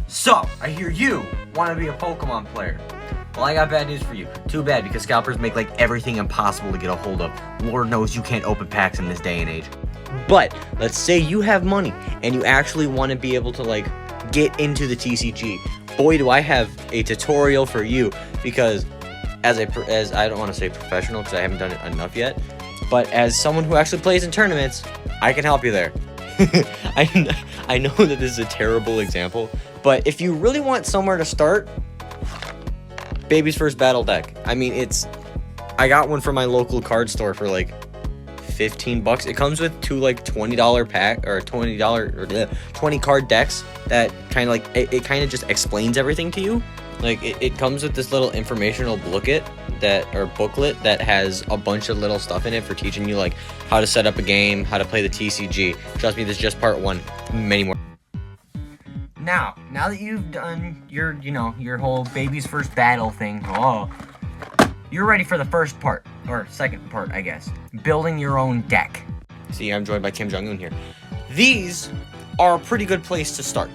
So, I hear you want to be a Pokemon player. Well, I got bad news for you. Too bad, because scalpers make like everything impossible to get a hold of. Lord knows you can't open packs in this day and age. But, let's say you have money, and you actually want to be able to like get into the TCG. Boy, do I have a tutorial for you, because as I don't want to say professional, because I haven't done it enough yet, but as someone who actually plays in tournaments, I can help you there. I know that this is a terrible example, but if you really want somewhere to start, Baby's First Battle Deck. I mean, I got one from my local card store for like $15. It comes with two like $20 pack or $20 or 20 card decks that kind of like it kind of just explains everything to you. Like it comes with this little informational booklet that has a bunch of little stuff in it for teaching you like how to set up a game, how to play the TCG. Trust me, this is just part one. Many more. Now that you've done your whole Baby's First Battle thing, you're ready for the first part, or second part, I guess. Building your own deck. See, I'm joined by Kim Jong-un here. These are a pretty good place to start.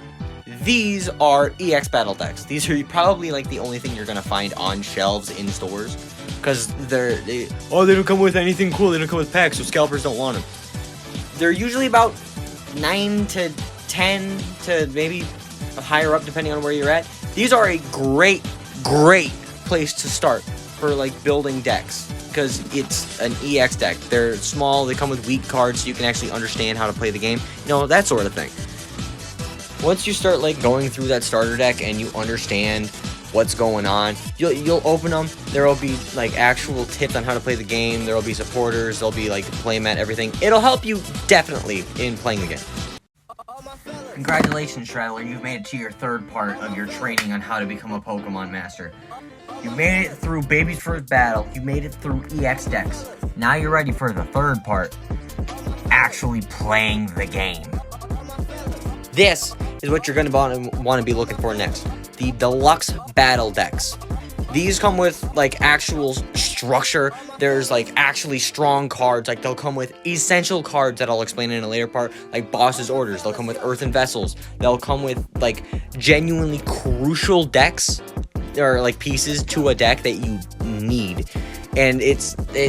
These are EX battle decks. These are probably like the only thing you're gonna find on shelves in stores, because they don't come with anything cool. They don't come with packs, so scalpers don't want them. They're usually about 9 to 10 to maybe higher up, depending on where you're at. These are a great place to start for like building decks, because it's an EX deck. They're small, they come with weak cards, so you can actually understand how to play the game, that sort of thing. Once you start like going through that starter deck and you understand what's going on, you'll open them. There'll be like actual tips on how to play the game. There'll be supporters, there'll be like playmat, everything. It'll help you definitely in playing the game. Congratulations, Straddler, you've made it to your third part of your training on how to become a Pokemon Master. You made it through Baby's First Battle, you made it through EX decks. Now you're ready for the third part, actually playing the game. This is what you're going to want to be looking for next. The deluxe battle decks. These come with like actual structure. There's like actually strong cards. Like they'll come with essential cards that I'll explain in a later part, like Boss's Orders. They'll come with Earthen Vessels. They'll come with like genuinely crucial decks or like pieces to a deck that you need. And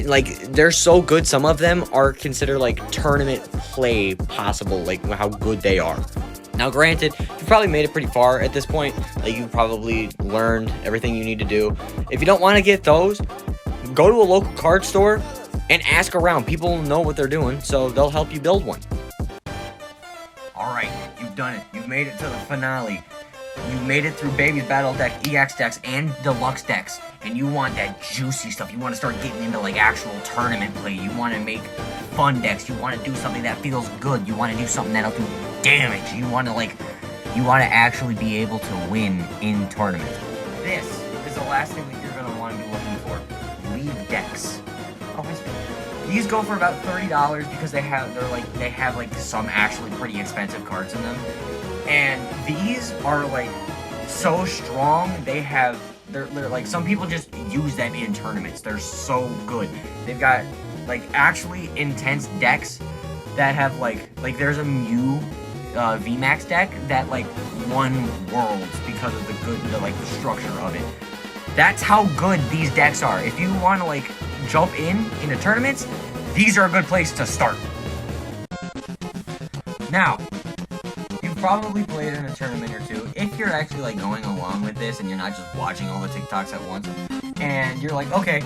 like they're so good. Some of them are considered like tournament play possible, like how good they are. Now, granted, you've probably made it pretty far at this point. Like, you've probably learned everything you need to do. If you don't want to get those, go to a local card store and ask around. People know what they're doing, so they'll help you build one. Alright, you've done it. You've made it to the finale. You made it through Baby's Battle Deck, EX decks, and Deluxe decks. And you want that juicy stuff. You want to start getting into, like, actual tournament play. You want to make fun decks. You want to do something that feels good. You want to do something that'll do damage. You want to actually be able to win in tournaments. This is the last thing that you're going to want to be looking for. League decks. These go for about $30 because they have like some actually pretty expensive cards in them. And these are like so strong. They're like, some people just use them in tournaments. They're so good. They've got like actually intense decks that have like there's a Mew VMAX deck that like won Worlds because of the structure of it. That's how good these decks are. If you want to like jump into tournaments, these are a good place to start. Now, you've probably played in a tournament or two. If you're actually like going along with this and you're not just watching all the TikToks at once, and you're like, okay,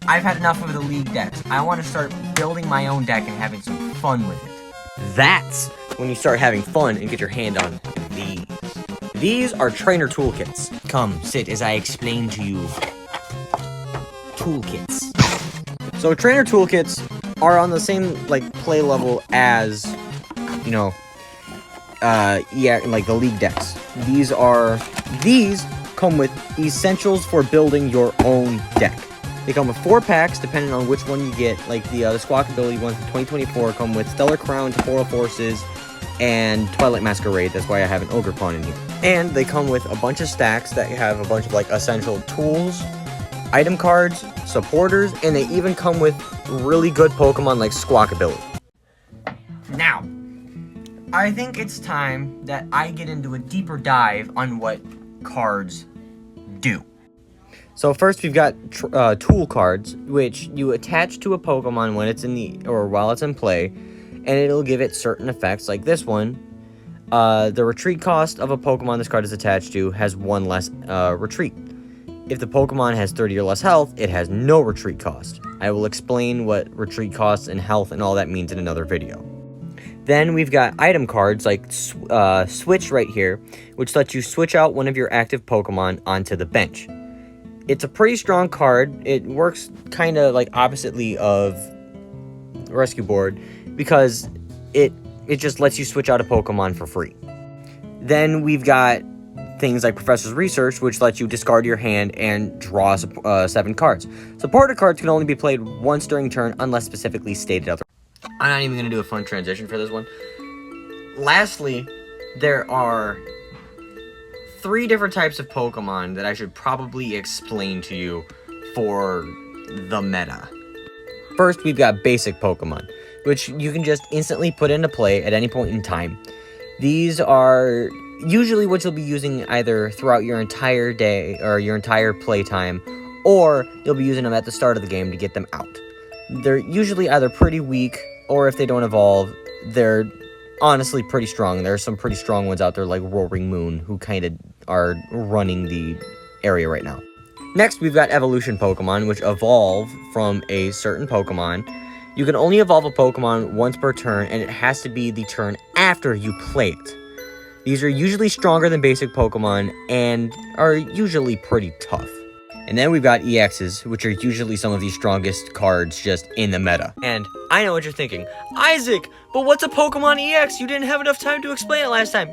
I've had enough of the league decks. I want to start building my own deck and having some fun with it. That's when you start having fun and get your hand on these. These are trainer toolkits. Come, sit as I explain to you. Toolkits. So trainer toolkits are on the same like play level as, like the league decks. These come with essentials for building your own deck. They come with 4 packs, depending on which one you get. Like the Squawk Ability ones from 2024 come with Stellar Crown, Temporal Forces, and Twilight Masquerade. That's why I have an Ogre Pawn in here. And they come with a bunch of stacks that have a bunch of like essential tools, item cards, supporters, and they even come with really good Pokemon like Squawk Ability. Now, I think it's time that I get into a deeper dive on what cards do. So first we've got tool cards, which you attach to a Pokemon when it's while it's in play, and it'll give it certain effects. Like this one, the retreat cost of a Pokemon this card is attached to has 1 less retreat. If the Pokemon has 30 or less health, it has no retreat cost. I will explain what retreat costs and health and all that means in another video. Then we've got item cards like Switch right here, which lets you switch out one of your active Pokemon onto the bench. It's a pretty strong card. It works kind of like oppositely of Rescue Board because it just lets you switch out a Pokemon for free. Then we've got things like Professor's Research, which lets you discard your hand and draw 7 cards. Supporter cards can only be played once during turn unless specifically stated otherwise. I'm not even going to do a fun transition for this one. Lastly, there are 3 different types of Pokemon that I should probably explain to you for the meta. First, we've got basic Pokemon, which you can just instantly put into play at any point in time. These are usually what you'll be using either throughout your entire day or your entire playtime, or you'll be using them at the start of the game to get them out. They're usually either pretty weak, or if they don't evolve, they're honestly pretty strong. There are some pretty strong ones out there like Roaring Moon, who kind of are running the area right now. Next, we've got evolution Pokemon, which evolve from a certain Pokemon. You can only evolve a Pokemon once per turn, and it has to be the turn after you play it. These are usually stronger than basic Pokemon, and are usually pretty tough. And then we've got EXs, which are usually some of the strongest cards just in the meta. And I know what you're thinking. Isaac, but what's a Pokemon EX? You didn't have enough time to explain it last time.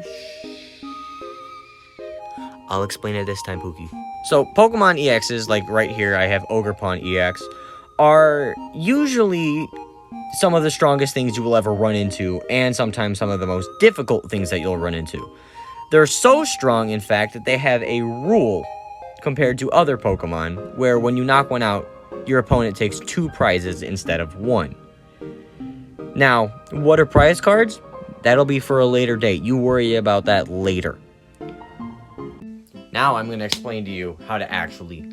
I'll explain it this time, Pookie. So Pokemon EXs, like right here, I have Ogerpon EX, are usually some of the strongest things you will ever run into, and sometimes some of the most difficult things that you'll run into. They're so strong, in fact, that they have a rule compared to other Pokemon, where when you knock one out, your opponent takes 2 prizes instead of 1. Now, what are prize cards? That'll be for a later date. You worry about that later. Now I'm going to explain to you how to actually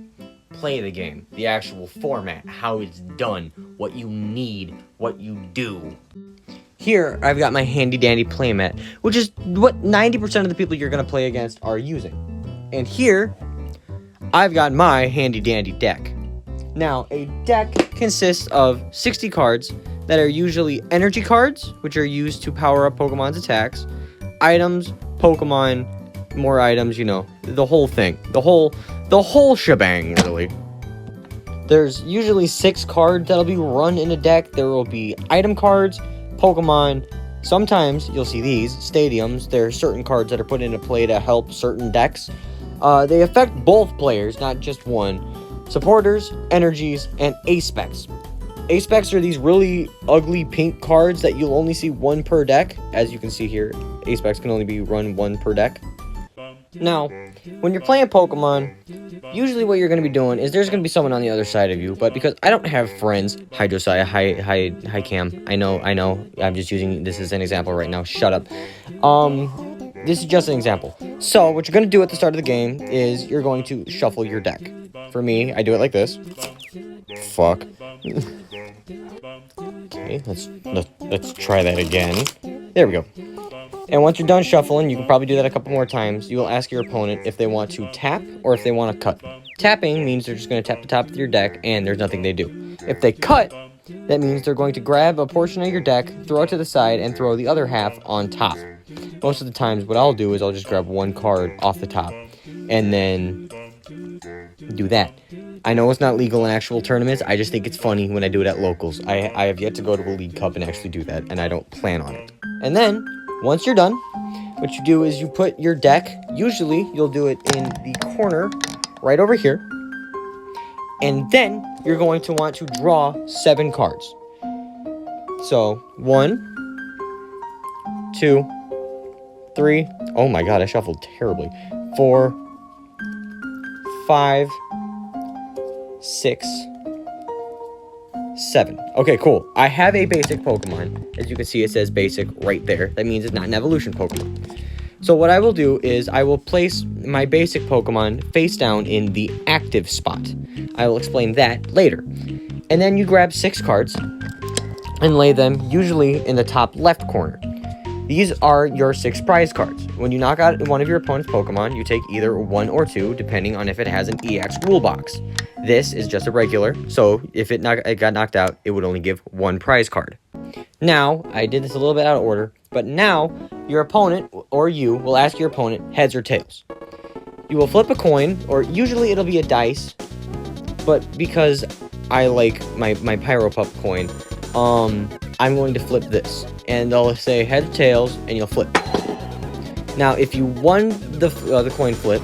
play the game, the actual format, how it's done, what you need, what you do. Here, I've got my handy-dandy playmat, which is what 90% of the people you're going to play against are using. And here, I've got my handy-dandy deck. Now, a deck consists of 60 cards that are usually energy cards, which are used to power up Pokemon's attacks, items, Pokemon, more items, you know, the whole thing. The whole shebang, really. There's usually 6 cards that'll be run in a deck. There will be item cards, Pokemon. Sometimes you'll see these, stadiums. There are certain cards that are put into play to help certain decks. They affect both players, not just one. Supporters, energies, and ace-specs. Ace-specs are these really ugly pink cards that you'll only see 1 per deck. As you can see here, ace-specs can only be run 1 per deck. Now, when you're playing Pokemon, usually what you're going to be doing is there's going to be someone on the other side of you, but because I don't have friends, hi Josiah, hi Cam, I know, I'm just using this as an example right now, shut up. This is just an example. So, what you're going to do at the start of the game is you're going to shuffle your deck. For me, I do it like this. Fuck. Okay, let's try that again. There we go. And once you're done shuffling, you can probably do that a couple more times. You will ask your opponent if they want to tap or if they want to cut. Tapping means they're just going to tap the top of your deck and there's nothing they do. If they cut, that means they're going to grab a portion of your deck, throw it to the side, and throw the other half on top. Most of the times, what I'll do is I'll just grab 1 card off the top and then do that. I know it's not legal in actual tournaments. I just think it's funny when I do it at locals. I have yet to go to a League Cup and actually do that, and I don't plan on it. And then, once you're done, what you do is you put your deck, usually you'll do it in the corner right over here, and then you're going to want to draw 7 cards. So, 1, 2, 3, oh my god, I shuffled terribly, 4, 5, 6, 7. Okay, cool. I have a basic Pokemon. As you can see, it says basic right there. That means it's not an evolution Pokemon. So what I will do is I will place my basic Pokemon face down in the active spot. I will explain that later. And then you grab 6 cards and lay them usually in the top left corner. These are your 6 prize cards. When you knock out one of your opponent's Pokemon, you take either 1 or 2, depending on if it has an EX rule box. This is just a regular, so if it got knocked out, it would only give 1 prize card. Now, I did this a little bit out of order, but now your opponent, or you, will ask your opponent heads or tails. You will flip a coin, or usually it'll be a dice, but because I like my Pyro Pup coin, I'm going to flip this, and they'll say heads or tails, and you'll flip. Now, if you won the coin flip,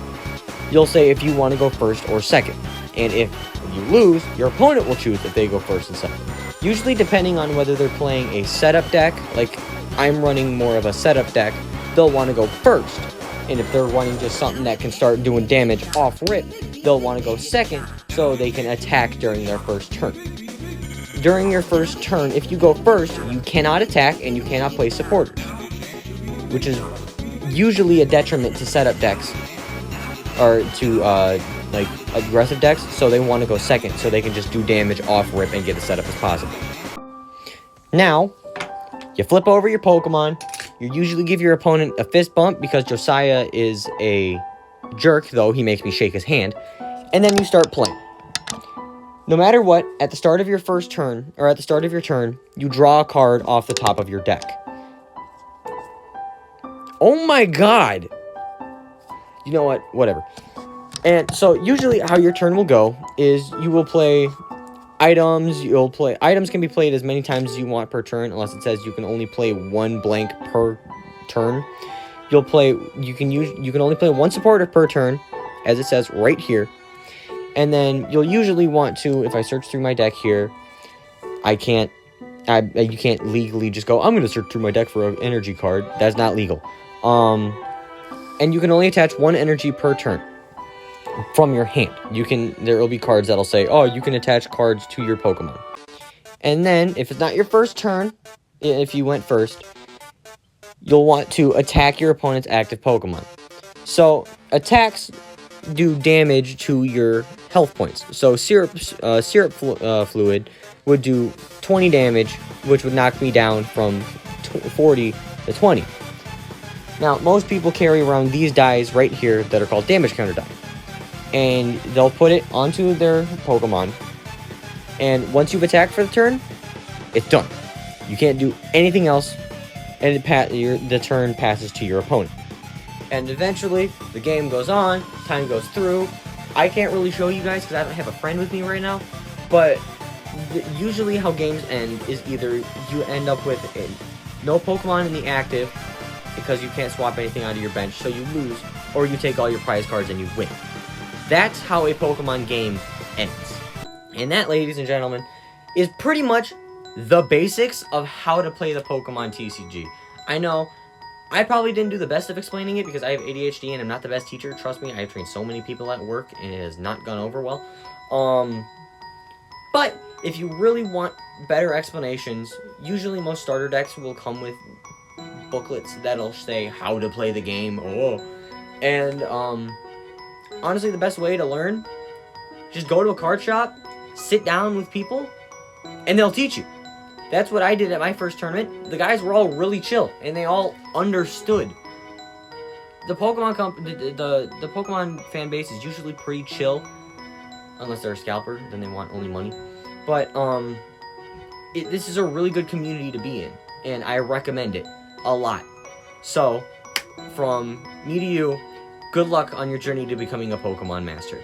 you'll say if you want to go first or second, and if you lose, your opponent will choose if they go first and second. Usually, depending on whether they're playing a setup deck, like I'm running more of a setup deck, they'll want to go first, and if they're running just something that can start doing damage off rip, they'll want to go second so they can attack during their first turn. During your first turn, if you go first, you cannot attack and you cannot play supporters, which is usually a detriment to setup decks, or to like aggressive decks, so they want to go second so they can just do damage off rip and get as set up as possible. Now, you flip over your Pokemon. You usually give your opponent a fist bump because Josiah is a jerk, though he makes me shake his hand, and then you start playing. No matter what, at the start of your first turn, or at the start of your turn, you draw a card off the top of your deck. Oh my god! You know what? Whatever. And so, usually how your turn will go is you will play items. Items can be played as many times as you want per turn, unless it says you can only play 1 blank per turn. You can only play 1 supporter per turn, as it says right here. And then you'll usually want to, if I search through my deck here, you can't legally just go, I'm going to search through my deck for an energy card. That's not legal. And you can only attach 1 energy per turn from your hand. There will be cards that'll say, oh, you can attach cards to your Pokemon. And then, if it's not your first turn, if you went first, you'll want to attack your opponent's active Pokemon. So, attacks do damage to your health points. So syrup fluid would do 20 damage, which would knock me down from 40 to 20. Now, most people carry around these dies right here that are called damage counter die. And they'll put it onto their Pokemon. And once you've attacked for the turn, it's done. You can't do anything else, and the turn passes to your opponent. And eventually, the game goes on, time goes through. I can't really show you guys because I don't have a friend with me right now. But usually how games end is either you end up with no Pokemon in the active because you can't swap anything out of your bench, so you lose, or you take all your prize cards and you win. That's how a Pokemon game ends. And that, ladies and gentlemen, is pretty much the basics of how to play the Pokemon TCG. I know I probably didn't do the best of explaining it because I have ADHD and I'm not the best teacher. Trust me, I have trained so many people at work and it has not gone over well. But if you really want better explanations, usually most starter decks will come with booklets that'll say how to play the game. And honestly, the best way to learn, just go to a card shop, sit down with people, and they'll teach you. That's what I did at my first tournament. The guys were all really chill, and they all understood. The Pokemon the Pokemon fan base is usually pretty chill, unless they're a scalper, then they want only money. But this is a really good community to be in, and I recommend it a lot. So, from me to you, good luck on your journey to becoming a Pokemon master.